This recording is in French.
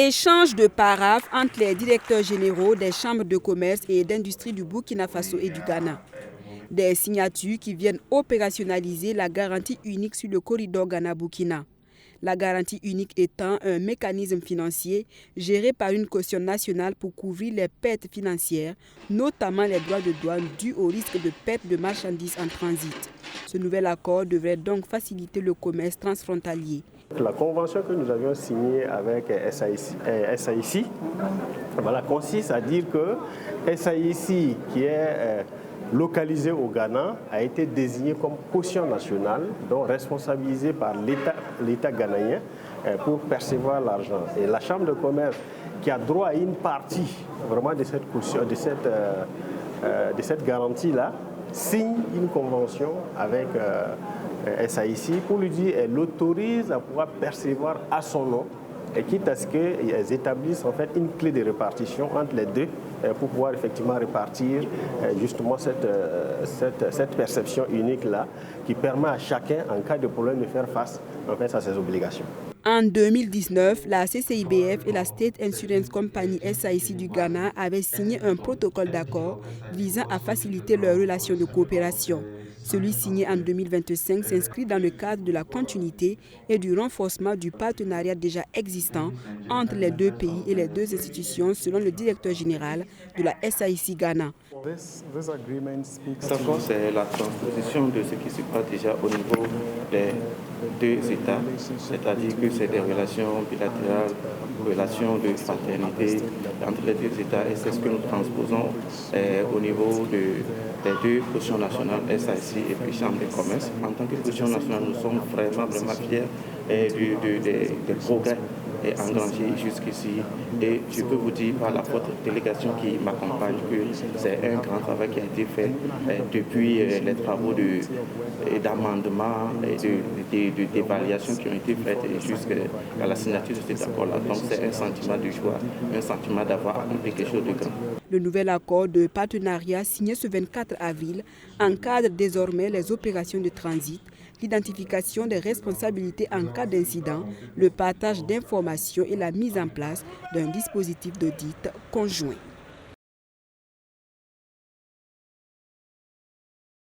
Échange de paraphes entre les directeurs généraux des chambres de commerce et d'industrie du Burkina Faso et du Ghana. Des signatures qui viennent opérationnaliser la garantie unique sur le corridor Ghana-Burkina. La garantie unique étant un mécanisme financier géré par une caution nationale pour couvrir les pertes financières, notamment les droits de douane dus au risque de perte de marchandises en transit. Ce nouvel accord devrait donc faciliter le commerce transfrontalier. La convention que nous avions signée avec SAIC consiste à dire que SAIC, qui est localisé au Ghana, a été désigné comme caution nationale, donc responsabilisé par l'État ghanéen pour percevoir l'argent. Et la Chambre de commerce, qui a droit à une partie vraiment de cette caution, de cette garantie-là, signe une convention avec SAIC pour lui dire qu'elle l'autorise à pouvoir percevoir à son nom, et quitte à ce qu'elles établissent en fait une clé de répartition entre les deux pour pouvoir effectivement répartir justement cette perception unique-là qui permet à chacun, en cas de problème, de faire face en fait, à ses obligations. En 2019, la CCIBF et la State Insurance Company SAIC du Ghana avaient signé un protocole d'accord visant à faciliter leurs relations de coopération. Celui signé en 2025 s'inscrit dans le cadre de la continuité et du renforcement du partenariat déjà existant entre les deux pays et les deux institutions, selon le directeur général de la SAIC Ghana. Cet accord, c'est la transposition de ce qui se passe déjà au niveau des deux États, c'est-à-dire que c'est des relations bilatérales, relations de fraternité entre les deux États, et c'est ce que nous transposons au niveau des deux cautions nationales, SAIC et puis Chambre de commerce. En tant que caution nationale, nous sommes vraiment fiers des progrès engrangés jusqu'ici. Et je peux vous dire par la votre délégation qui m'accompagne que c'est un grand travail qui a été fait depuis les travaux d'amendement et d'évaluation qui ont été faits jusqu'à la signature de cet accord-là. Donc c'est un sentiment de joie, un sentiment d'avoir accompli quelque chose de grand. Le nouvel accord de partenariat signé ce 24 avril encadre désormais les opérations de transit, l'identification des responsabilités en cas d'incident, le partage d'informations et la mise en place d'un dispositif d'audit conjoint.